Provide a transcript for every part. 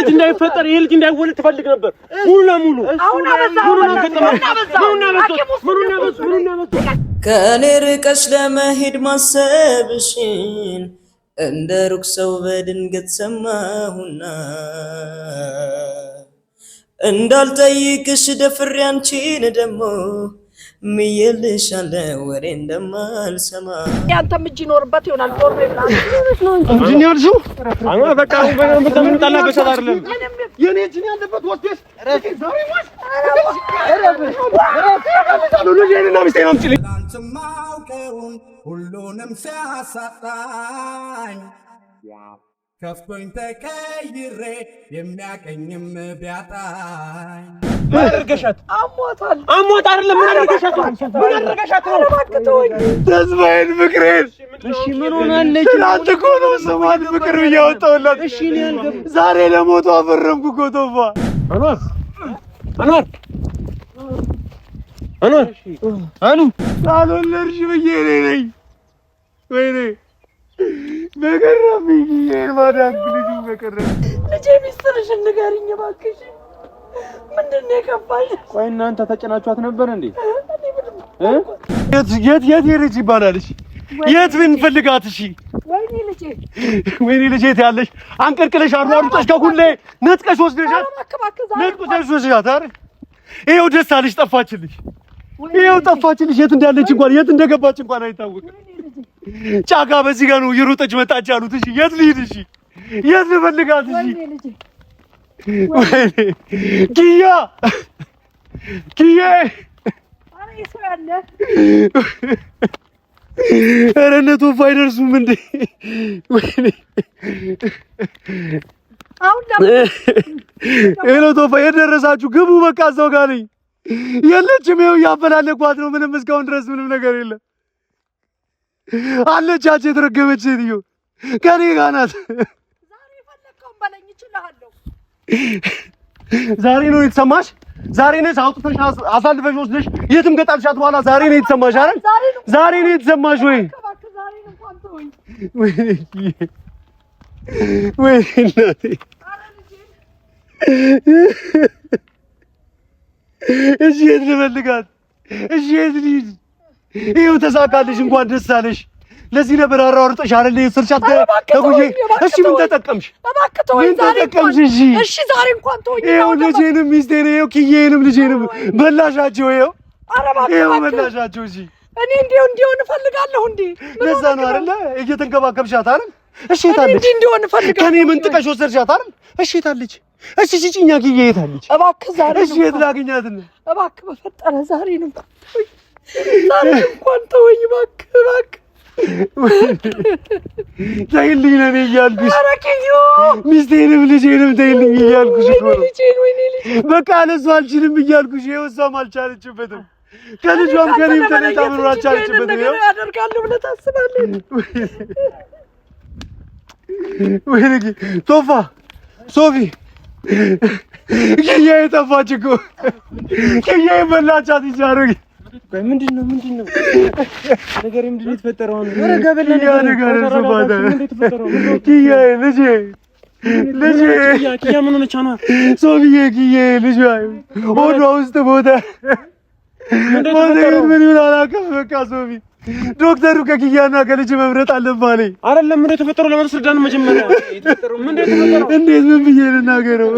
ልጅ እንዳይፈጠር ይሄ ልጅ እንዳይወለድ ትፈልግ ነበር ሙሉ ለሙሉ አሁን አበዛ ከኔ ርቀሽ ለመሄድ ማሰብሽን እንደ ሩቅ ሰው በድንገት ሰማሁና እንዳልጠይቅሽ ደፍሬ አንቺን ደሞ ምየልሻለሁ ወሬ እንደማልሰማ ያንተም እጅ ይኖርበት ይሆናል ፎርሜ ብላሽ እንዴ ያልሽው አማ በቃ ምን ተላበሰ አይደለም የኔ እጅ ያለበት ወስደሽ ዛሬ ማሽ ሁሉንም ሲያሳጣኝ ከፍቶኝ ተቀይሬ የሚያቀኝም ቢያጣኝ አርገሻት አሟታል አይደለም ምን አርገሻት ተስፋዬን ፍቅሬን እሺ ምን ሆናለች ትናንት እኮ ነው ስሟን ፍቅር እያወጣሁላት እሺ እኔ አልገባም ዛሬ ለሞቷ አፈረምኩ እኮ ቶፋ አኑ ሳልወለድሽ ብዬ ነኝ ወይኔ በቀረብኝ የማዳም ልጅ በቀረብኝ ልጄ ሚስትርሽ ንገሪኝ እባክሽ ምንድን ነው የከፋሽ ቆይ እናንተ ተጨናችኋት ነበር እንዴ የት ልጅ ይባላል እሺ የት ብንፈልጋት እሺ ወይኔ ልጄ ያለሽ አንቀርቅለሽ አሯሩጠሽ ከሁሌ ነጥቀሽ ወስደሻት ነጥቀሽ ወስደሻት አይደል ይሄው ደስ አለሽ ጠፋችልሽ ይሄው ጠፋችልሽ የት እንዳለች እንኳን የት እንደገባች እንኳን አይታወቅም ጫካ በዚህ ጋር ነው ይሩጠች መጣች አሉት እሺ የት ልሂድ እሺ የት ልፈልጋት እሺ ኪያ አሬ ይሰራለ አረነቱ ፋይደርሱም እንዴ ወይኔ አሁን ቶፋ የደረሳችሁ ግቡ በቃ እዛው ጋር ነኝ የለችም ይኸው ያፈላለኳት ነው ምንም እስካሁን ድረስ ምንም ነገር የለም አለቻች የተረገመች ሴትዮ ከኔ ጋር ናት ዛሬ ፈለከው በለኝ እችላለሁ ዛሬ ነው የተሰማሽ ዛሬ ነሽ አውጥተሽ አሳልፈሽ ወስደሽ የትም ገጣልሻት በኋላ ዛሬ ነው የተሰማሽ አይደል ዛሬ ነው የተሰማሽ ወይ ዛሬ ነው ፋንቶይ ወይ እናቴ እሺ የት ልፈልጋት እሺ የት ልሂድ ይኸው ተሳካልሽ እንኳን ደስ አለሽ ለዚህ ነበር አራርጠሽ አይደል የሰርቻት ተጉዬ እሺ ምን ተጠቀምሽ እባክህ ተወኝ ዛሬ እሺ ዛሬ እንኳን ተወኝ ይኸው ልጄንም ሚስቴን ይኸው ኪዬንም ልጄንም በላሻቸው ይኸው ይኸው በላሻቸው እሺ እኔ እንዲሆን እፈልጋለሁ እንዴ ለዛ ነው አይደል እየተንከባከብሻት አይደል እሺ ታለች እንዲሆን እፈልጋለሁ ከኔ ምን ጥቀሽ ወሰድሻት አይደል እሺ ታለች እሺ ሲጪኛ ኪዬ ታለች እባክህ ዛሬ እሺ የት ላገኛት ነው እባክህ በፈጠረ ዛሬ ነው እንኳን ተወኝ እባክህ ተይልኝ ነኝ እያልኩሽ አረከዩ ሚስቴንም ልጄንም ተይልኝ እያልኩሽ እኮ ነው ወይኔ ልጄ በቃ ለሷ አልችልም እያልኩሽ ይኸው እሷም አልቻለችበትም ከልጇም ከኔም ተነጣ መኖር አልቻለችበትም ይኸው አደርጋለሁ ብለህ ታስባለህ ወይኔ ቶፋ ሶፊ ኪያዬ ጠፋች እኮ ኪያዬ በላቻት ይቻረግ ምንድነው ነገር ምንድነው የተፈጠረው ወረ ገበለ ነገር ሶፋታ ኪያዬ ልጄ ኪያ ምን ሆነች ነው ሶፊዬ ኪያዬ ልጄ ሆዷ ውስጥ ሞተ ምን ይላልከ በቃ ሶፊ ዶክተሩ ከኪያና ከልጅ መምረጥ አለብህ አለኝ አይደለም ምን የተፈጠረው ለማስረዳት መጀመሪያ የተፈጠረው ምን የተፈጠረው እንዴት ምን ብዬ ልናገረው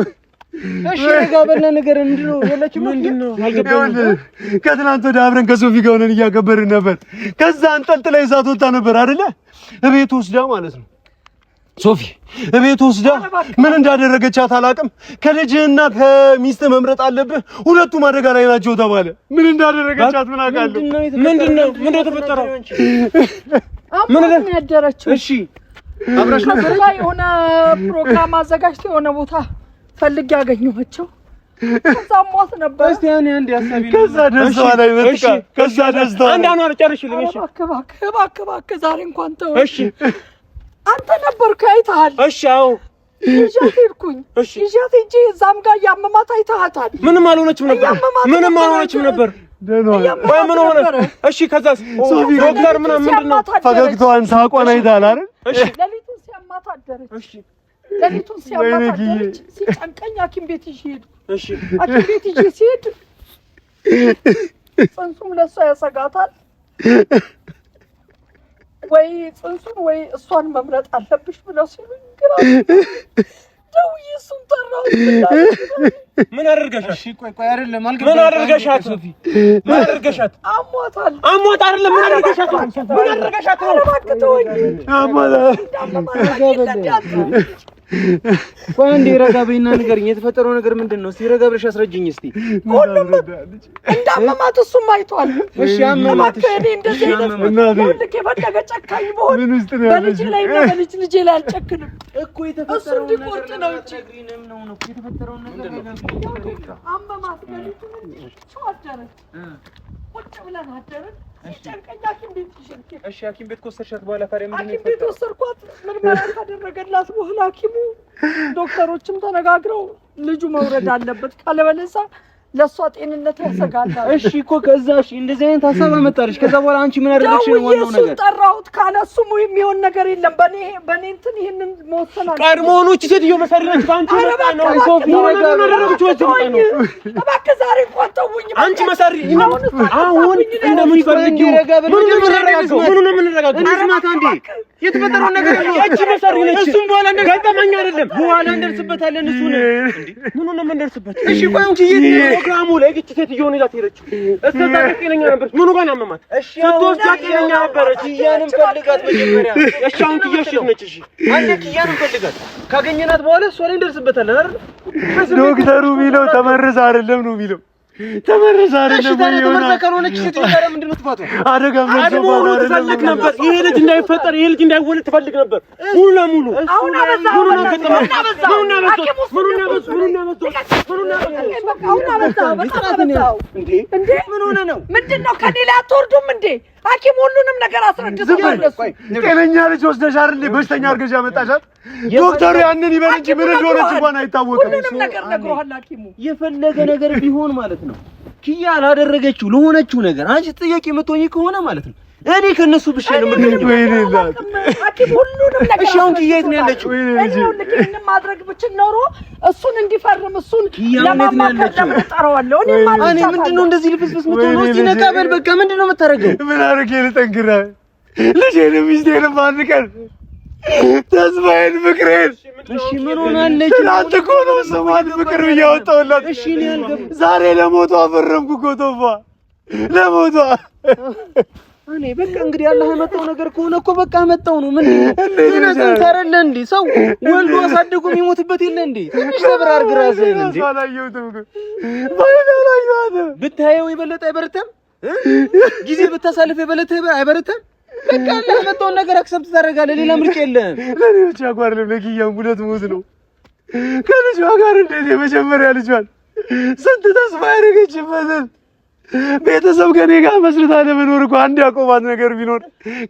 እሺ ጋበለ ነገር እንድነው የለችም ምንድነው አልገባኝም ከትናንት ወደ አብረን ከሶፊ ጋር ሆነን እያከበርን ነበር ከዛ አንጠልጥላ ይዛት ወጣ ነበር አይደለ እቤት ወስዳ ማለት ነው ሶፊ እቤት ወስዳ ምን እንዳደረገቻት አላውቅም ከልጅህና ከሚስት መምረጥ አለብህ ሁለቱም አደጋ ላይ ናቸው ተባለ ምን እንዳደረገቻት ምን አውቃለሁ ምንድነው ተፈጠረው ምን ያደረችው እሺ አብራሽ ላይ የሆነ ፕሮግራም አዘጋጅቶ የሆነ ቦታ ፈልግ ያገኘኋቸው ከዛ ሟት ነበር እስቲ አንዴ ሐሳቢ ከዛ ደስታ ላይ ወጥቃ ከዛ ደስታ አንድ አኗር ጨርሽልኝ እሺ እባክህ ዛሬ እንኳን ተው እሺ አንተ ነበርኩ አይተሃል እሺ አዎ ይዣት ሄድኩኝ ይዣት ሂጂ እዛም ጋር ያመማት አይተሃታል ምንም አልሆነችም ነበር ወይ ምን ሆነ እሺ ከዛስ ዶክተር ምንድነው ፈገግታዋን ሳቋን አይተሃል አይደል እሺ ለሊቱ ሲያማት አደረች እሺ ለሊቱን ሲያማታደርች ሲጨንቀኝ ሐኪም ቤት ይሄድ እሺ ሐኪም ቤት ሲሄድ ጽንሱም ለሷ ያሰጋታል ወይ ጽንሱን ወይ እሷን መምረጥ አለብሽ ብለው ሲሉኝ ግራ ደውዬ እሱን ጠራው ምን አደረገሻት? እሺ ቆይ አይደለም ምን አደረገሻት? ሶፊ ምን አደረገሻት? አሟታል አይደለም ምን አደረገሻት? ምን አደረገሻት? አረባክተውኝ አሟታል ቆይ እንዴ ረጋ በይና ንገሪኝ የተፈጠረው ነገር ምንድነው? እስቲ ረጋ ብለሽ አስረጅኝ እስቲ ሁሉም እንዳመማት እሱም አይቷል እሺ አመማት እኔ እንደዚህ ልክ የፈለገ ጨካኝ በሆን በልጅ ላይ እና በልጅ ልጄ ላይ አልጨክንም እኮ የተፈጠረው ነገር ነው እንጂ ነግሪንም ነው የተፈጠረው ነገር አመማት በልጅ ሰው አደረች ቁጭ ብለን አደረን ሲጨንቀኝ ሐኪም ቤት ይሽልክ እሺ ሐኪም ቤት ከወሰድሻት በኋላ ታዲያ ምንድን ነው ሐኪም ቤት ወሰድኳት ምርመራ ካደረገላት በኋላ ሐኪሙ ዶክተሮችም ተነጋግረው ልጁ መውረድ አለበት ካለበለዚያ ለሷ ጤንነት ያሰጋል። እሺ እኮ ከዛ እሺ እንደዚህ አይነት ሐሳብ አመጣልሽ። ከዛ በኋላ አንቺ ምን አደረግሽ ነው ዋናው ነገር? ጠራሁት ካለሱ የሚሆን ነገር የለም። በኔ እንትን ይሄንን መወሰን አለ። ቀድሞውኑች ሴትዮ መሰረች ባንቺ መጣ ነው ሶፊ ነገር አደረግሽ ወይ ነው? እባክህ ዛሬ እንኳን ተውኝ። አንቺ መሰሪ አሁን እንደምትፈልጊው ምን ነው የምንረጋጋው? አርማታ እንዴ የተፈጠረው ነገር እቺ መሰሪ ነች። እሱም በኋላ ገጠመኝ አይደለም በኋላ እንደርስበታለን። እሱን እንዴ ምን ነው የምንደርስበት? እሺ ቆይ አንቺ ፕሮግራሙ ላይ እቺ ሴትዮ ነው ይዛት ሄደች። እስከዛ ጤነኛ ነበረች። ምኑ ጋር ያመማት? ስትወስድ ጤነኛ ነበረች። ኪያንም ፈልጋት መጀመሪያ። እሺ አሁን ኪያሽ ነች። እሺ አንዴ ኪያንም ፈልጋት ካገኘናት በኋላ እሷ ላይ እንደርስበታለን አይደል? ዶክተሩ ቢለው ተመረዘ አይደለም ነው ቢለው ተመረዘ አይደለም ወይ ይሆናል። ካልሆነች ሴትዮ ጋር ምንድነው ጥፋቷ? አደጋ ትፈልግ ነበር። ይሄ ልጅ እንዳይፈጠር ይሄ ልጅ እንዳይወለድ ትፈልግ ነበር ሙሉ ለሙሉ። አሁን አበዛው እንዴ ምን ሆነ ነው? ምንድነው ከኔ ላይ አትወርዱም እንዴ? ሐኪም ሁሉንም ነገር አስረድቷል። ጤነኛ ልጅ ወስደሽ አይደል በሽተኛ አድርገሽ ያመጣሻት? ዶክተሩ ያንን ይበል እንጂ ምን እንደሆነች እንኳን አይታወቅም። ሁሉንም ነገር ነግሮሃል ሐኪሙ። የፈለገ ነገር ቢሆን ማለት ነው ኪያ ላደረገችው ለሆነችው ነገር አንቺ ጥያቄ የምትሆኚ ከሆነ ማለት ነው እኔ ከነሱ ብቻ ነው የምገኘው። ሐኪም ሁሉንም ነገር እሺ አሁን ኪያ የት ነው ያለችው? እኔው ልክን ማድረግ ብችል ኖሮ እሱን እንዲፈርም እሱን ለማማከር ለምጠራዋለሁ። እኔ ምንድነው እንደዚህ ልፍስፍስ የምትሆነው? እስቲ ነቃበል በቃ ምንድነው የምታረገው? ምን አረገ ልጠንክራ ልጄንም ሚስቴንም አንድ ቀን ተስፋዬን ፍቅሬን እሺ ምን ሆናለች? ትናንት እኮ ነው ስሟን ፍቅር ብዬ አወጣሁላት። እሺ እኔ አልገባም። ዛሬ ለሞቷ ፈረምኩ እኮ ቶፋ ለሞቷ። እኔ በቃ እንግዲህ አላህ ያመጣው ነገር ከሆነ እኮ በቃ መጣው ነው። ምን ተረለ እንዴ ሰው ወልዶ አሳድጎ የሚሞትበት የለ እንዴ? ትንሽ ሰብር አድርግ ራስህን እንዴ። ባላየሁትም ባላየሁትም ብታየው የበለጠ አይበረታም? ጊዜ ብታሳልፍ የበለጠ አይበረታም? በቃ አላህ ያመጣውን ነገር አክሰፕት ታደርጋለህ። ሌላ ምርጫ የለም። ለኔ ብቻ አይደለም ለኪያም ሁለት ሞት ነው። ከልጇ ጋር እንዴት የመጀመሪያ ልጇን ስንት ተስፋ ያደረገችበትን ቤተሰብ ከኔ ጋር መስርታ ለመኖር እኮ አንድ ያቆማት ነገር ቢኖር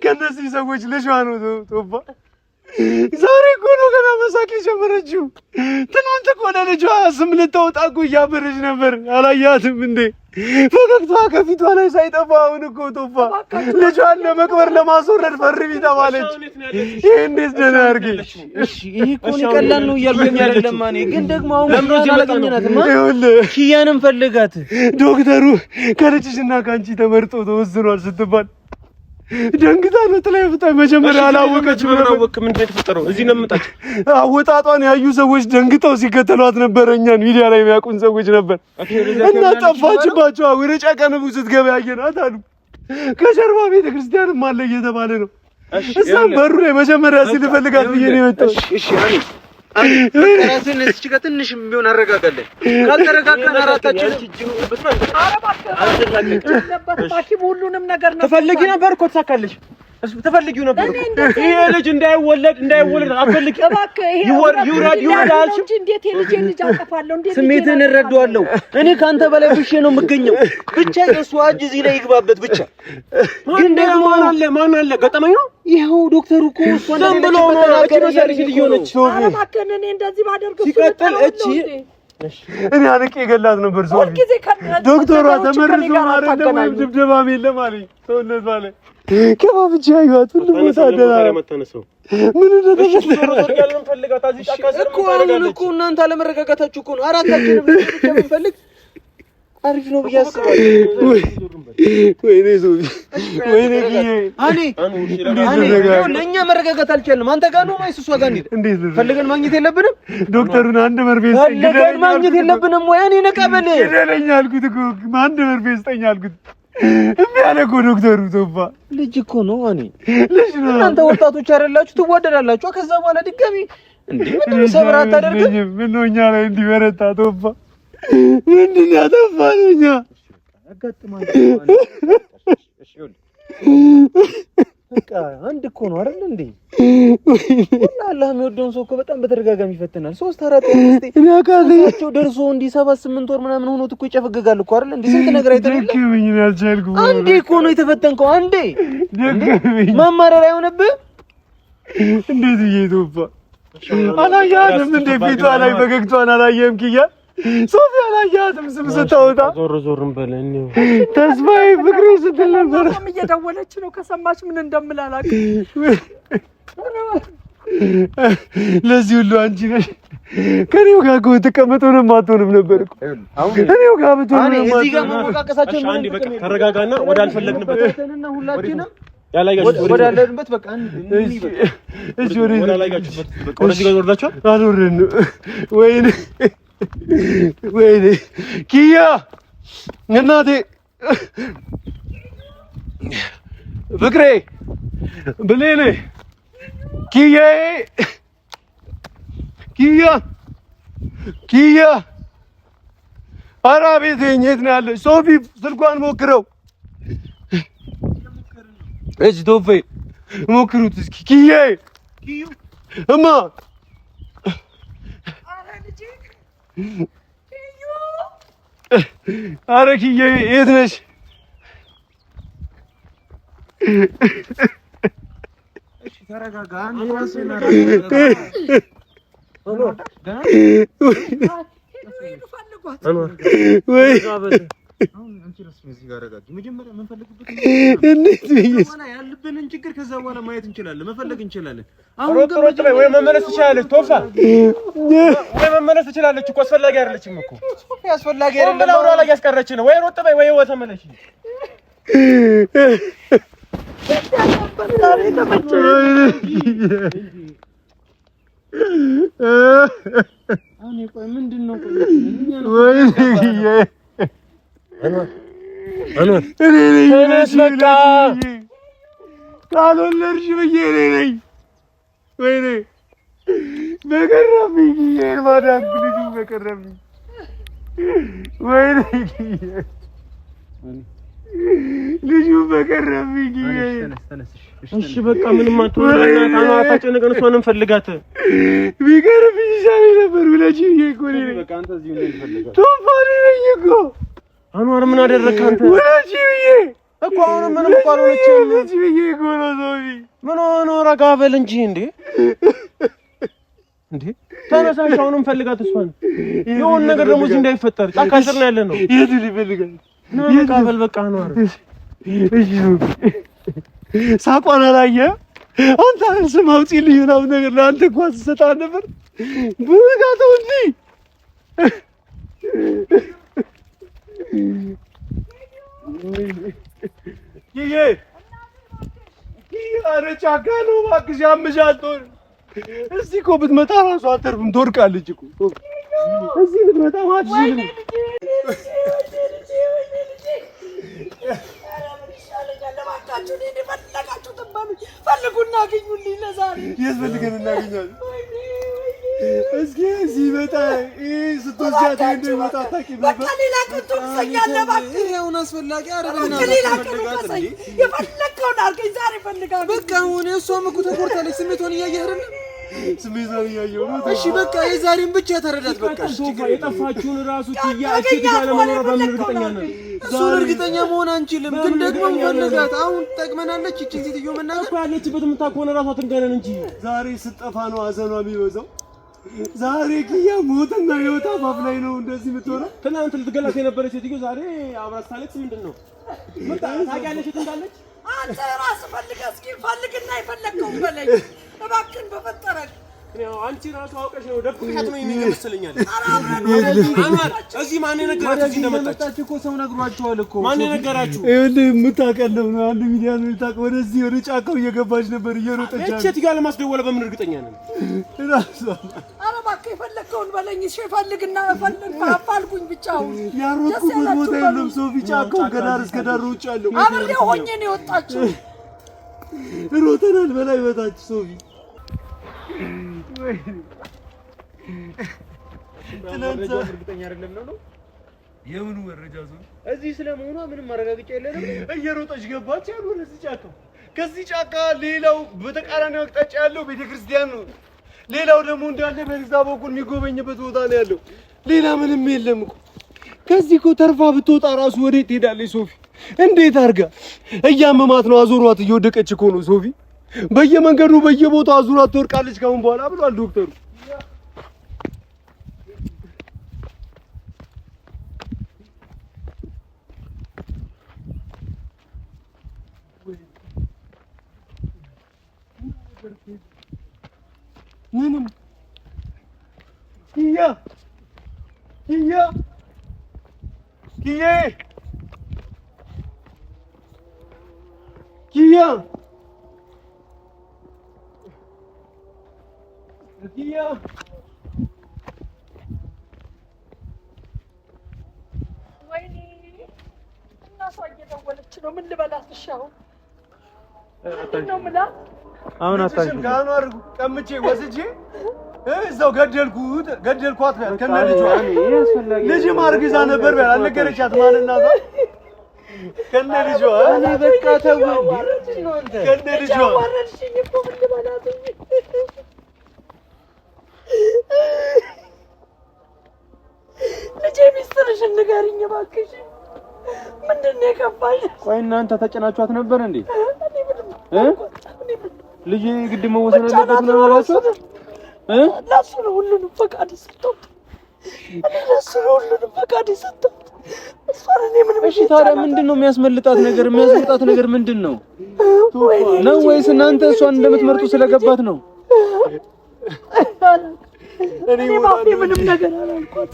ከነዚህ ሰዎች ልጇ ነው። ቶፋ ዛሬ እኮ ነው ገና መሳቅ የጀመረችው። ትናንት እኮ ለልጇ ስም ልታወጣ እኮ እያበረች ነበር። አላያትም እንዴ? ፈገግቷ ከፊቷ ላይ ሳይጠፋ አሁን እኮ ቶፋ ልጇን ለመቅበር ለማስወረድ ፈርሚ ተባለች። ይሄ እንዴት ደህና አድርገሽ? እሺ ይሄ እኮ ቀላል ነው እያልኩኝ አይደለም። እኔ ግን ደግሞ አሁን አላገኘናትም። ኪያንም ፈልጋት ዶክተሩ ከልጅሽና ከአንቺ ተመርጦ ተወስኗል ስትባል ደንግጣ ነው ጥላይ ፍታ። መጀመሪያ አላወቀችም ነበር። ምንድን ነው የተፈጠረው? እዚህ ነው የምጣች። አወጣጧን ያዩ ሰዎች ደንግጠው ሲከተሏት ነበር። እኛን ሚዲያ ላይ የሚያውቁን ሰዎች ነበር እና ጠፋችባቸው። ወደ ጫቀነቡ ስትገባ ያየናት አሉ። ከጀርባ ቤተክርስቲያንም አለ እየተባለ ነው። እሷም በሩ ላይ መጀመሪያ ሲልፈልጋት ብዬ ነው የመጣው። እሺ ራስን እስኪ ከትንሽ ቢሆን አረጋጋለን። ካልተረጋጋን አራታችን ሐኪም ሁሉንም ነገር ነው ተፈልጊ ነበር እኮ ተሳካለሽ። ተፈልጊው ነበር እኮ ይሄ ልጅ እንዳይወለድ አፈልጊ። እባክህ ይውረድ እንጂ እንዴት የልጅ አጠፋለሁ? እንዴት ስሜትን እረዳዋለሁ። እኔ ካንተ በላይ ብሼ ነው የምገኘው። ብቻ የእሷ እጅ እዚህ ላይ ይግባበት ብቻ። ግን ደግሞ ማን አለ ገጠመኝ ነው። ይኸው ዶክተሩ እኮ እሷ እንደምለው ነው። እቺ መሰሪ ልጅ ሆነች። እባክህ እኔ እንደዚህ ባደርግ ሲቀጥል እቺ እኔ አንቄ ገላት ነበር ሶፊ ዶክተሯ ተመርዞ ማረደ ወይም ድብደባም የለም አለኝ ሰውነት ማለት ከፋፍቼ አየኋት ሁሉ ቦታ ደራ ምን እንደተፈጠረ ያለን ፈልጋታ እዚህ ጫካ ስር እኮ እናንተ አለመረጋጋታችሁ እኮ ነው አራታችንም ፈልግ አሪፍ ነው ብያስባለሁ ወይኔ ሶፊ ወይኔ አኔ ለኛ መረጋጋት አልቻልንም አንተ ጋር ነው ወይስ እሷ ጋር እንዴ ፈልገን ማግኘት የለብንም ዶክተሩን አንድ መርፌ ፈልገን ማግኘት የለብንም ወይ እኔ ነቀበል ይደለኛ አልኩት እኮ አንድ መርፌ ስጠኝ አልኩት እሚያለቆ ዶክተሩ ቶፋ ልጅ እኮ ነው እኔ ልጅ ነው እናንተ ወጣቶች አይደላችሁ ትዋደዳላችሁ ከዛ በኋላ ድጋሚ እንዴ ምን ሰብራ አታደርግም ምን ነው እኛ ላይ እንዲበረታ ቶፋ ምንድን ያጠፋነው እኛ አጋጥማን እሺ በቃ አንድ እኮ ነው አይደል እንዴ አላህ የሚወደውን ሰው እኮ በጣም በተደጋጋሚ ይፈተናል 3 4 5 እኔ አካላቸው ደርሶ እንዲ 7 8 ወር ምናምን ሆኖት እኮ ይጨፈገጋል እኮ አይደል እንዴ ስንት ነገር አይተናል አንዴ እኮ ነው የተፈተንከው አንዴ ማማረር አይሆንብህ እንዴት ይሄዱባ አላያንም እንዴ ፊቷ ላይ ፈገግቷን አላየም ኪያ ሶፊያ አላያትም ስም ስታወጣ ዞር እንበለን ተስፋዬ ፍቅሬ ስትል ነበር እየደወለች ነው ከሰማች ምን እንደምላላክ ለዚህ ሁሉ አንቺ ነሽ ከኔው ጋር እኮ ተቀመጠንም አትሆንም ነበር እኮ ከኔው ጋር ብትሆን እዚህ ጋር መሞቃቀሳችን አንዴ በቃ ተረጋጋና ወደ አልፈለግንበት እና ሁላችንም ያላያችሁት ወደ አለንበት በቃ እሺ ወደ ያላያችሁት በቃ ወደዚህ ጋር ወርዳችኋል አልወረን ወይኔ ኪያ እናቴ ፍቅሬ ብሌኔ ኪያ ኧረ ቤቴ የት ነው ያለች ሶፊ ስልኳን ሞክረው እጅ ቶፌ ሞክሩት እስኪ ኪያ እማ ኧረ ኪያ የት ነሽ እሺ ተረጋጋ ያለብንን ችግር ከዛ በኋላ ማየት እንችላለን መፈለግ እንችላለን አሁን ወይ መመለስ ትችላለች ቶፋ ወይ መመለስ ትችላለች እኮ አስፈላጊ አይደለችም እኮ አስፈላጊ አይደለም ብላ ወራ ላይ ያስቀረች ነው ወይ ሮጥ በይ ወይ ተመለሽ አኔ ቆይ ምንድነው ወይ አንዋር እኔስ በቃ ካልወለድሽ ብዬ ነኝ ወይኔ በቀረብኝ የማዳም ልጁ በቀረብኝ ወይኔ ልጁ በቀረብኝ እሺ በቃ ምንም አትወራና ታጨነቀን እሷን እንፈልጋት ቢቀርብኝ ይሻለኝ ነበር ብለሽኝ እኮ ነኝ በቃ አንተ እዚህ ነው እንፈልጋት ቶፋኒ ነኝ እኮ አንዋር ምን አደረግክ አንተ ብለሽኝ እኮ አሁን ምንም እኮ አልሆነችም ብለሽኝ እኮ ነው ሶፊ ምን ሆኖ ረጋ በል እንጂ እንዴ ተነሳሽ አሁን እንፈልጋት እሷን የሆነ ነገር ደግሞ እዚህ እንዳይፈጠር ጫካ ስር ነው ያለነው የት ሊፈልጋት ነው ረጋ በል በቃ አንዋር እሺ ሳቋን አላየህ አንተ ስም አውጪልኝ ምናምን ነገር ለአንተ እንኳን ስትሰጣት ነበር ብጋተው እንጂ ይሄ ኧረ ጫካ ነው እባክሽ ያምሻል እዚህ እኮ ብትመጣ እራሱ አተርፍም ትወድቃለች እኮ እዚህ ብትመጣ አትችልም ፈልጉና አግኙልኝ ለዛሬ የት ፈልገን እናገኛለን እስኪ ሲመጣ ስትወስጃት እንደመጣ ታውቂም ነበር በቃ ሌላ ቀን ትወስኛለህ እባክህ ይሄውን አስፈላጊ አይደለም የፈለከውን አድርገኝ ዛሬ እፈልጋለሁ በቃ አሁን እሷም እኮ ተቆርጣለች ስሜቷን እያየህ አይደል ስሜቷን እያየሁ ነው እሺ በቃ የዛሬን ብቻ ተረዳት በቃ የጠፋችሁን ራሱ ትያችሁ ይዛለ መኖር በእርግጠኛ ነን እሱን እርግጠኛ መሆን አንችልም ግን ደግሞ እንፈልጋት አሁን ተጠቅመናለች እቺን ሴትዮ መናገር እኮ ያለችበት የምታውቀው ራሷ ትንገረን እንጂ ዛሬ ስትጠፋ ነው አዘኗ የሚበዛው ዛሬ ኪያ ሞትና ህይወት አፋፍ ላይ ነው እንደዚህ የምትሆነው። ትናንት ልትገላት የነበረች ሴትዮ ዛሬ አብራት ሳለች ምንድነው? ምን ታውቂያለሽ የት እንዳለች? አንተ ራስህ ፈልገህ እስኪ ፈልግና የፈለግከውን በለኝ እባክህን በፈጠረህ። አንቺ ራሱ አውቀሽ ነው ደብቀሻት ነው የሚመስለኛል። እዚህ ማን ነገራችሁ? እዚህ እንደመጣች እኮ ሰው ነግሯችኋል እኮ። ማን ነገራችሁ? ይኸውልህ የምታቀለው ነው አንድ ሚዲያ ነው ልታቅ ወደዚህ ወደ ጫካው እየገባች ነበር እየሮጠች። እቺ ትጋለ ማስደወለ በምን እርግጠኛ ነን? ራሱ ኧረ እባክህ የፈለግከውን በለኝ እሺ ፈልግና ፈልግ አፋልጉኝ ብቻው። ያሮጥኩበት ቦታ የለም ሶፊ ጫካው ከዳር እስከ ዳር ውጭ አለው። አብሬ ሆኜ ነው የወጣችው። ሮጠናል በላይ በታች ሶፊ ትናንት እርግጠኛ አይደለም ነው። የምኑ መረጃ ዞን እዚህ ስለመሆኗ ምንም ማረጋገጫ የለንም። እየሮጠች ገባች ያሉ ወደዚህ ጫካ። ከዚህ ጫካ ሌላው በተቃራኒ አቅጣጫ ያለው ቤተክርስቲያን ነው። ሌላው ደግሞ እንዳለ በዛ በኩል የሚጎበኝበት ቦታ ነው ያለው። ሌላ ምንም የለም እኮ። ከዚህ እኮ ተርፋ ብትወጣ ራሱ ወዴት ትሄዳለች ሶፊ? እንዴት አድርጋ እያመማት ነው። አዞሯት እየወደቀች እኮ ነው ሶፊ። በየመንገዱ በየቦታው አዙራት ትወርቃለች ካሁን በኋላ ብሏል ዶክተሩ። ምንም ኪያ ወይኔ እናቷ እየደወለች ነው። ምን ልበላት? እሺ አሁን ምንድን ነው የምላት? አሁን አታውቂም? ጋኑ አድርጉ ቀምቼ ወስጄ እዛው ገደልኳት ከነ ልጇ። ልጅም አርግዛ ነበር ቢያል አልነገረቻት ማንና ዛ ከነ ልጇ። እኔ በቃ ተው ከነ ልጇ ዋረድሽኝ እኮ ምን ልበላት? ልጄ ሚስጥርሽን ንገሪኝ እባክሽ። ምንድን ነው የከፋሽ? ቆይ እናንተ ተጨናችኋት ነበር እንዴ? ልጄ ግድ መወሰን አለበት ነው ያላችሁት? ለእሱ ነው ሁሉንም ፈቃድ የሰጠሁት። ለእሱ ነው ሁሉንም ፈቃድ የሰጠሁት። እሷን እኔ ምንም እሺ ታዲያ ምንድን ነው የሚያስመልጣት ነገር? የሚያስመጣት ነገር ምንድን ነው? ነው ወይስ እናንተ እሷን እንደምትመርጡ ስለገባት ነው? እኔ ባፌ ምንም ነገር አላልኳት።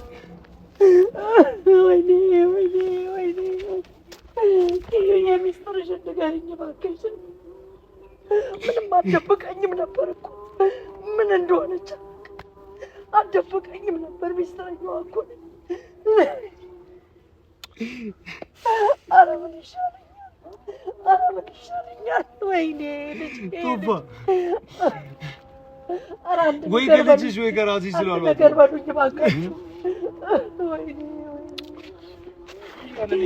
ወይኔ የሚስጥርሽን ንገሪኝ እባክሽ። ምንም አትደብቀኝም ነበር እኮ ምን እንደሆነች አትደብቀኝም ነበር። ሚስጥረኛዋ እኮ ነኝ። ኧረ ምን ይሻለኛል? ወይኔ ቶባ ወይ ከልጅሽ ወይ ከራስሽ ስላልዋል ነገር በሉኝ እባካችሁ። ወይኔ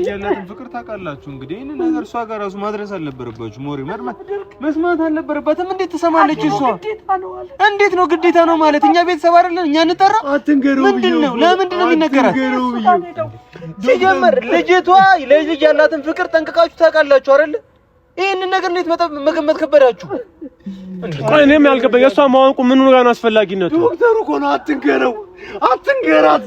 ያላትን ፍቅር ታውቃላችሁ። እንግዲህ ይሄን ነገር እሷ ጋር ራሱ ማድረስ አልነበረባችሁ። ሞሪ መስማት አልነበረባትም። እንዴት ትሰማለች እሷ? እንዴት ነው ግዴታ ነው ማለት? እኛ ቤተሰብ አይደለን? እኛ እንጠራ? አትንገረው። ምንድነው? ለምንድን ነው የሚነገራት? ሲጀመር ልጅቷ ለልጅ ያላትን ፍቅር ጠንቅቃችሁ ታውቃላችሁ አይደል? ይሄን ነገር እንዴት መገመት ከበዳችሁ? ቆይ እኔም ያልገባኝ እሷ ማወቁ ምን ጋር ነው አስፈላጊነቱ? ዶክተሩ እኮ ነው አትንገረው፣ አትንገራት።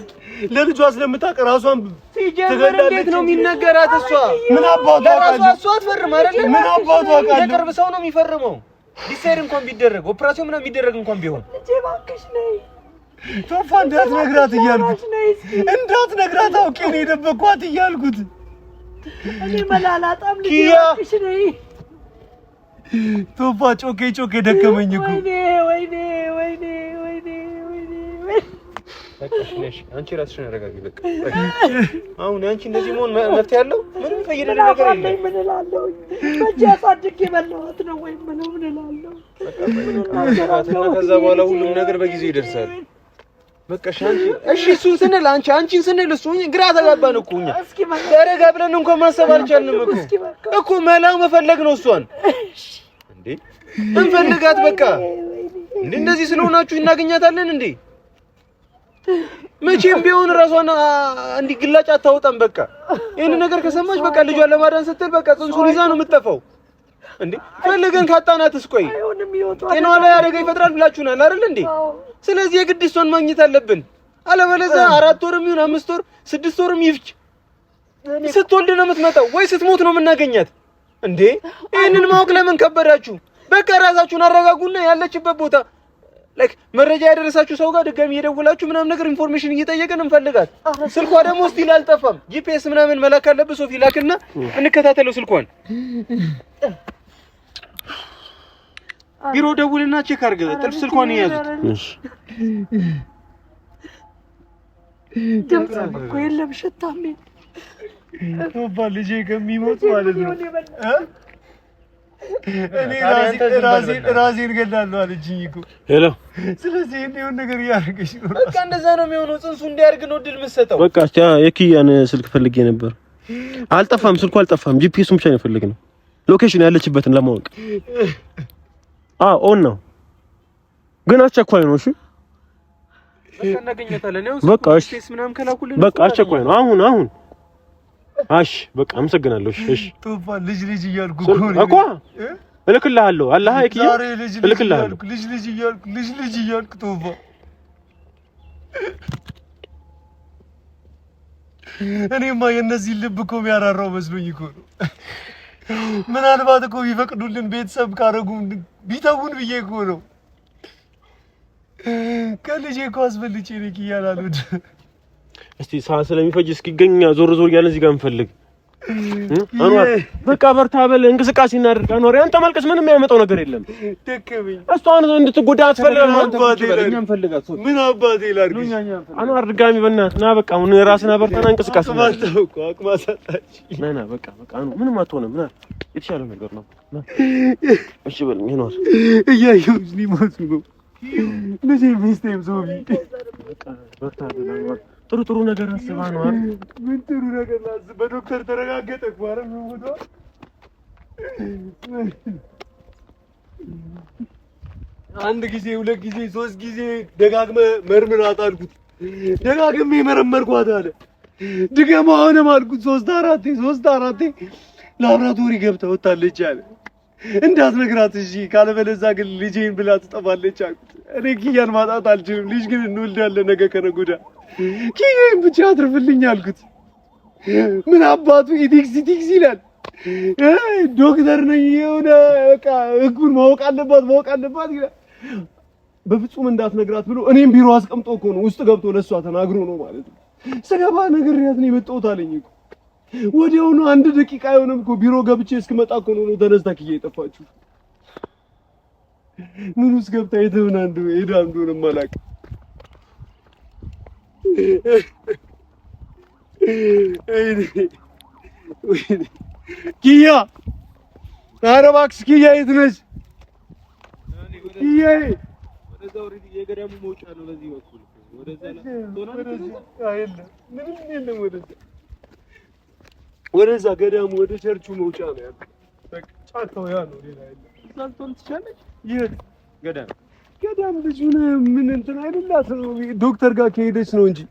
ለልጇ ስለምታውቅ ራሷን ሲጀመር እንዴት ነው የሚነገራት? እሷ ምን አባቷ ራሷ እሷ አትፈርም አይደል? ምን አባቷ ቃል የቅርብ ሰው ነው የሚፈርመው። ዲሳይድ እንኳን ቢደረግ ኦፕራሲዮን ምናምን ቢደረግ እንኳን ቢሆን ልጄ እባክሽ ነይ ቶፋ እንዳትነግራት እያልኩት እንዳትነግራት አውቄ ነው የደበኳት እያልኩት። እኔ መላላጣም ልጄ እባክሽ ነይ ቶፋ ጮኬ ደከመኝ እኮ። ወይኔ ነሽ አንቺ ራስሽን አረጋጊ። በቃ አሁን አንቺ እንደዚህ መሆን መፍትሄ ያለው ምንም ፈይደለ ነገር የለም። ምን እላለሁ? በእጄ አሳድጌ በለዋት ነው ወይ ምን እላለሁ? በቃ ከዛ በኋላ ሁሉም ነገር በጊዜው ይደርሳል። በቃ እሺ እሱን ስንል አንቺን ስንል እሱ ግራ ተጋባን እኮ እኛ። ደረጋ ብለን እንኳን ማሰብ አልቻልንም እኮ መላው መፈለግ ነው እሷን እንዴ እንፈልጋት። በቃ እንዴ እንደዚህ ስለሆናችሁ እናገኛታለን እንዴ? መቼም ቢሆን ራሷን እንዲህ ግላጭ አታወጣም። በቃ ይሄን ነገር ከሰማች በቃ ልጇን ለማዳን ስትል በቃ ጽንሱን ይዛ ነው የምትጠፋው እንዴ። ፈልገን ካጣናትስ ቆይ ጤናዋ ላይ አደጋ ይፈጥራል ብላችሁናል አይደል እንዴ? ስለዚህ የግድ እሷን ማግኘት አለብን። አለበለዚያ 4 ወርም ይሁን 5 ወር 6 ወርም ይፍጅ ስትወልድ ነው የምትመጣው ወይ ስትሞት ነው የምናገኛት እንዴ? ይሄንን ማወቅ ለምን ከበዳችሁ? በቃ ራሳችሁን አረጋጉና ያለችበት ቦታ መረጃ ያደረሳችሁ ሰው ጋር ድጋሚ እየደወላችሁ ምናምን ነገር ኢንፎርሜሽን እየጠየቅን እንፈልጋት። ስልኳ ደግሞ ስቲል አልጠፋም። ጂፒኤስ ምናምን መላክ አለብህ። ሶፊ ላክና እንከታተለው ስልኳን። ቢሮ ደውልና ቼክ አድርገህ ጥልፍ ስልኳን ይያዙት። እሺ ድምፅ እኮ የለም ሽታም ቶባ ልጄ ከሚሞት ማለት ነው እኔ ራሴን እገላለሁ አለችኝ እኮ። ሄሎ ስለዚህ የሆነ ነገር እያደረገች ነው። በቃ እንደዛ ነው የሚሆነው። ጽንሱ እንዲያርግ ነው ድል የምትሰጠው። በቃ እስቲ የኪያን ስልክ ፈልጌ ነበር። አልጠፋም፣ ስልኩ አልጠፋም። ጂፒኤሱን ብቻ ነው የፈለግነው ሎኬሽን ያለችበትን ለማወቅ። ኦን ነው ግን አስቸኳይ ነው። እሺ በቃ እናገኛታለን። በቃ እሺ ምናምን ከላኩልን በቃ አስቸኳይ ነው። አሁን እሺ በቃ አመሰግናለሁ። እሺ ቶፋ ልጅ እያልኩ እኮ እልክልሃለሁ። አላህ አይኪያ እልክልሃለሁ። ልጅ እያልኩ ቶፋ እኔማ የነዚህ ልብ እኮ የሚያራራው መስሎኝ እኮ ነው። ምናልባት እኮ ቢፈቅዱልን ቤተሰብ ካረጉ ቢተውን ብዬ እኮ ነው። ከልጄ እኮ አስበልጬ ነው እያላሉት። እስቲ ሰዓት ስለሚፈጅ እስኪገኝ ዞር ያለ እዚህ ጋር እንፈልግ። አንዋር በቃ በርታ በል፣ እንቅስቃሴ እናድርግ። አንዋር አንተ ማልቀስ ምንም የሚያመጣው ነገር የለም። ደከመኝ። እሷን እንድትጎዳ አትፈልግም አንተ። እኛም ፈልጋት። ምን አባቴ ላድርግ? አንዋር ድጋሚ በእናትህ ና። በቃ አሁን ራስህን አበርታና እንቅስቃሴ እናድርግ። አቅማሳጣች ና በቃ አንዋር ምንም አትሆንም። ና የተሻለ ነገር ነው። ና እሺ በልኝ። አንዋር እያየሁሽ ሊሞቱ ነው። ልጄ ሚስቴም ሶፊ በቃ በርታ በል አንዋር። ጥሩ ነገር አስባ ነው አይደል? ምን ጥሩ ነገር አስባ? በዶክተር ተረጋገጠ እኮ አይደል? ሞቷ አንድ ጊዜ 2 ጊዜ 3 ጊዜ ደጋግመህ መርምራት አልኩት። ደጋግሜ መረመርኳት አለ። ድገማ አሁንም አልኩት 3 4 ላብራቶሪ ገብታ ወጣለች አለ። እንዳትነግራት እሺ፣ ካለበለዚያ ግን ልጄን ብላ ትጠፋለች አልኩት። እኔ ኪያን ማጣት አልችልም። ልጅ ግን እንወልዳለን ነገ ከነገ ወዲያ። ኪያን ብቻ አትርፍልኝ አልኩት። ምን አባቱ ኢቲክስ ይላል። ዶክተር ነኝ የሆነ በቃ ህጉን ማወቅ አለባት ይላል። በፍጹም እንዳትነግራት ብሎ እኔም ቢሮ አስቀምጦ እኮ ነው ውስጥ ገብቶ ለሷ ተናግሮ ነው ማለት ነው። ስገባ ነግሬያት ነው የመጣሁት አለኝ እኮ። ወዲያውኑ 1 ደቂቃ አይሆንም እኮ ቢሮ ገብቼ እስክመጣ እኮ ነው ተነስታ ኪያ የጠፋችው። ምን ውስጥ ገብታ የተሆነ ሄዳ እንደሆነ ማላቅ ኪያ፣ ኧረ እባክሽ ኪያ የት ነሽ? ኪያ ወደዛ ወሬት የገዳሙ መውጫ ነው። በዚህ በኩል ወደዛ የለም ወደዛ ገዳሙ ወደ ቸርቹ መውጫ ነው ያለው። በቃ ጫካው ያ ነው፣ ሌላ የለም። ሳልቶን ትችላለች። የት ገዳም ልጅ ምን እንትን አይደላት ነው ዶክተር ጋር ከሄደች ነው እንጂ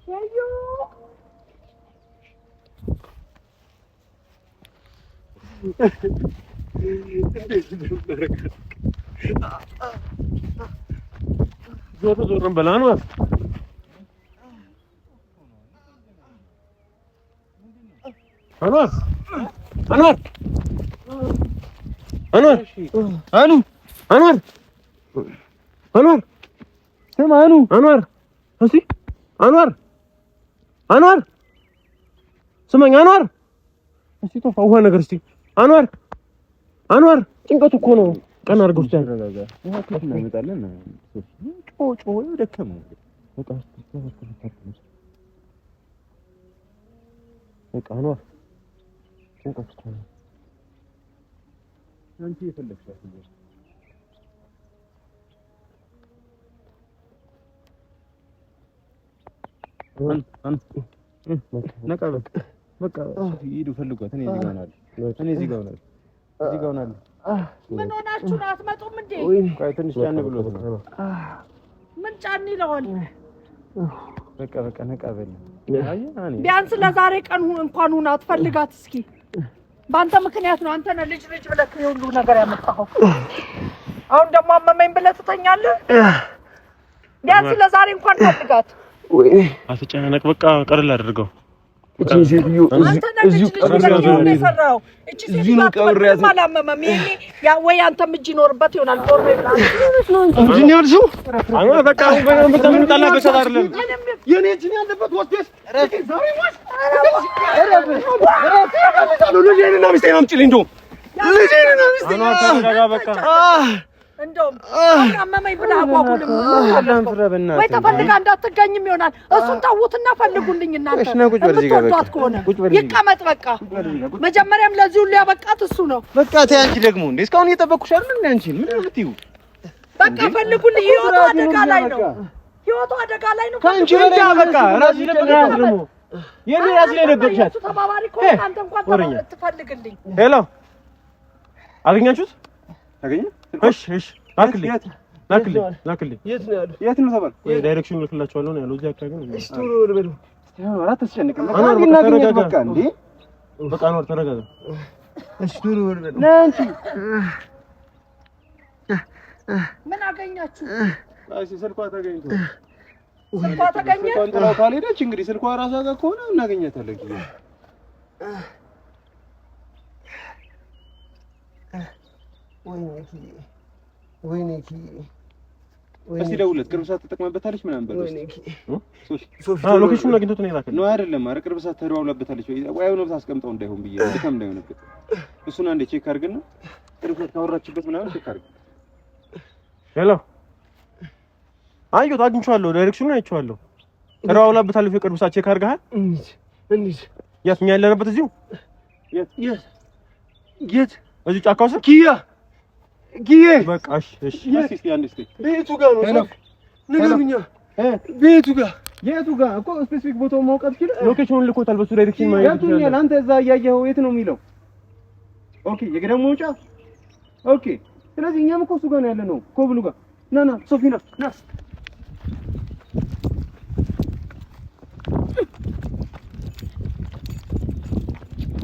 ያዩ ዞር በላ ነው አንዋር ስማ አንዋር እስቲ አንዋር ስማኝ አንዋር እስቲ ተፋው ነገር እስቲ አንዋር ጭንቀቱ እኮ ነው። ቀን አድርገው እስቲ አረጋጋ። ውሃ ከፍና እንመጣለን። ጮ ደከመው በቃ በቃ አንዋር ጭንቀቱ እኮ ነው። አንቺ የፈለግሻት ነው ነቃ በቃ ሂዱ ፈልጓት። እኔ እዚህ ጋር ሆናለሁ። ምን ሆናችሁ ነው? አትመጡም እንዴ? ቆይ ትንሽ ጫን ብሎት ነው። ምን ጫን ይለዋል? በቃ ነቃ በል። ቢያንስ ለዛሬ ቀን እንኳን ሁና አትፈልጋት እስኪ። በአንተ ምክንያት ነው። አንተ ነህ ልጅ ብለህ የሁሉ ነገር ያመጣኸው። አሁን ደግሞ አመመኝ ብለህ ትተኛለህ? ቢያንስ ለዛሬ እንኳን ፈልጋት። ወይ አትጨናነቅ፣ በቃ ቀለል አድርገው። እቺ ሴትዮ እዚሁ ቀብሬያት አላመመም። ይሄኔ ያ ወይ አንተም እጅ ይኖርበት ይሆናል። ፎርሜ ብላሽ እዚህ ነው ያልሽው? አሁን በቃ ምን ጣላበት አይደለም የኔ እጅ ነው ያለበት። ወስደስ ዛሬ ዋስ ልጄንና ሚስቴን አምጪልኝ። እንደውም ልጄንና ሚስቴን ተረጋጋ በቃ እንደውም አመመኝ ብለህ አቋቁልም ወይ ተፈልጋ እንዳትገኝም ይሆናል። እሱን ተውትና ፈልጉልኝ እናንተ የምትወዷት ከሆነ ይቀመጥ በቃ። መጀመሪያም ለዚህ ሁሉ ያበቃት እሱ ነው። በቃ ተይ አንቺ ደግሞ እንዴ እስካሁን እየጠበቅኩሽ አይደል እንዴ? አንቺ ምን የምትይው? በቃ ፈልጉልኝ። ህይወቱ አደጋ ላይ ነው። ህይወቱ አደጋ ላይ ነው። ከአንቺ በላይ በቃ ራስሽ ለበቃት ደግሞ የኔ ራስሽ ላይ ደበቅሻት። ተባባሪ ከሆነ አንተ እንኳን ትፈልግልኝ። ሄሎ አገኛችሁት? አገኘ? እሺ ላክልኝ። የት ነው ያለው? የት ነው ተባል? ወይ ዳይሬክሽን ልክላችኋለሁ ነው ያለው። እዚህ አካባቢ ነው። እሺ ቶሎ በሉ። አራት ተስጨነቀም በቃ እንዴ በቃ ነው። ተረጋጋ። እሺ ቶሎ በሉ። ለአንቺ ምን አገኛችሁ? አይ ስልኳ ተገኝቶ ስልኳ ተገኘ። ኮንትራው ካልሄደች እንግዲህ ስልኳ ራሷ ጋር ከሆነ እናገኛታለን። ወይኔ እስቲ ደውለት። ቅርብ ሰዓት ተጠቅመበታለች ምናምን በለው። ሎኬሽኑን አግኝቶት ነው የላከው ነው አይደለም? ኧረ ቅርብ ሰዓት ተደዋውላበታለች ወይ አይሆን ነው ታስቀምጠው እንዳይሆን ብዬ እንደከም እንዳይሆንበት እሱን አንዴ ቼክ አድርግና ቅርብ ሰዓት ካወራችበት ምናምን ቼክ አድርግ። ሄሎ አየሁት፣ አግኝቼዋለሁ። ዳይሬክሽኑን አይቼዋለሁ። ተደዋውላበታለች። ቅርብ ሰዓት ቼክ አድርገሃል? እንዴ የት እኛ ያለንበት እዚሁ የት እዚሁ ጫካ ውስጥ ጊዜ በቃ እሺ ቤቱ ጋር ነው ነገሩኛ። ቤቱ ጋር የቱ ጋር እኮ ስፔሲፊክ ቦታውን ማውቃት ይችላል። ሎኬሽኑን ልኮታል። በሱ ዳይሬክሽን ማለት ነው። ያቱኛል አንተ እዛ እያየኸው የት ነው የሚለው? ኦኬ የገደሙ መውጫ። ኦኬ ስለዚህ እኛም እኮ እሱ ጋር ነው ያለነው። ኮብሉ ጋር ና ሶፊና ና